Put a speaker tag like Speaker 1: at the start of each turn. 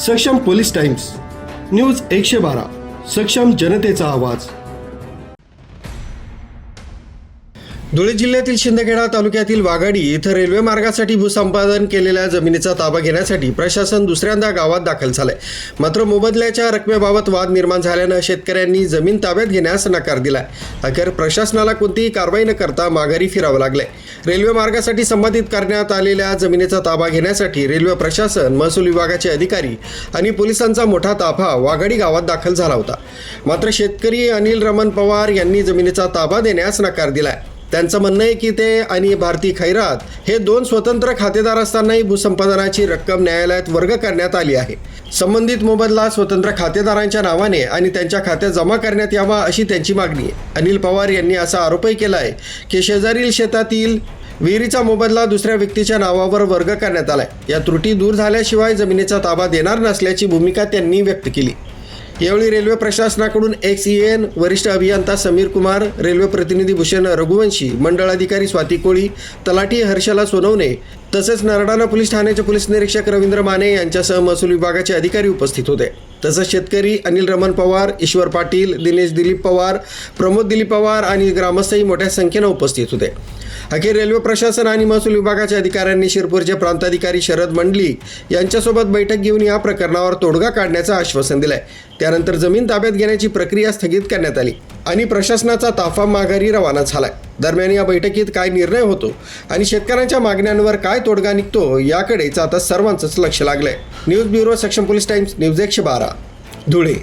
Speaker 1: सक्षम police times news 112 सक्षम जनतेचा आवाज। धुळे जिल्ह्यातील शिंदखेडा तालुक्यातील वाघाडी इथं रेल्वे मार्गासाठी भूसंपादन केलेल्या जमिनीचा ताबा घेण्यासाठी प्रशासन दुसऱ्यांदा गावात दाखल झालंय। मात्र मोबदल्याच्या रकमेबाबत वाद निर्माण झाल्यानं शेतकऱ्यांनी जमीन ताब्यात घेण्यास नकार दिलाय। अखेर प्रशासनाला कोणतीही कारवाई न करता माघारी फिरावं लागलंय। रेल्वे मार्गासाठी संबंधित करण्यात आलेल्या जमिनीचा ताबा घेण्यासाठी रेल्वे प्रशासन, महसूल विभागाचे अधिकारी आणि पोलिसांचा मोठा ताफा वाघाडी गावात दाखल झाला होता। मात्र शेतकरी अनिल रमण पवार यांनी जमिनीचा ताबा देण्यास नकार दिलाय। त्यांचं म्हणणं आहे की ते आणि भारती खैरात हे दोन स्वतंत्र खातेदार असतानाही भूसंपादनाची रक्कम न्यायालयात वर्ग करण्यात आली आहे। संबंधित मोबदला स्वतंत्र खातेदारांच्या नावाने आणि त्यांच्या खात्यात जमा करण्यात यावा अशी त्यांची मागणी आहे। अनिल पवार यांनी असा आरोपही केला आहे की शेजारील शेतातील विहिरीचा मोबदला दुसऱ्या व्यक्तीच्या नावावर वर्ग करण्यात आलाय। या त्रुटी दूर झाल्याशिवाय जमिनीचा ताबा देणार नसल्याची भूमिका त्यांनी व्यक्त केली। यावेळी रेल्वे प्रशासनाकडून XEN वरिष्ठ अभियंता समीर कुमार, रेल्वे प्रतिनिधी भूषण रघुवंशी, मंडळ अधिकारी स्वाती कोळी, तलाठी हर्षला सोनवणे तसेच नरडाणा पोलीस ठाण्याचे पोलीस निरीक्षक रवींद्र माने यांच्यासह महसूल विभागाचे अधिकारी उपस्थित होते। तसंच शेतकरी अनिल रमण पवार, ईश्वर पाटील, दिनेश दिलीप पवार, प्रमोद दिलीप पवार आणि ग्रामस्थही मोठ्या संख्येनं उपस्थित होते। अखेर रेल्वे प्रशासन आणि महसूल विभागाच्या अधिकाऱ्यांनी शिरपूरचे प्रांताधिकारी शरद मंडलिक यांच्यासोबत बैठक घेऊन या प्रकरणावर तोडगा काढण्याचं आश्वासन दिलंय। त्यानंतर जमीन ताब्यात घेण्याची प्रक्रिया स्थगित करण्यात आली आणि प्रशासनाचा ताफा माघारी रवाना झालाय। दरम्यान या बैठकीत काय निर्णय होतो आणि शेतकऱ्यांच्या मागण्यांवर काय तोडगा निघतो याकडेच आता सर्वांचंच लक्ष लागलंय। न्यूज ब्युरो, सक्षम पोलीस टाइम्स, न्यूज 112 धुळे।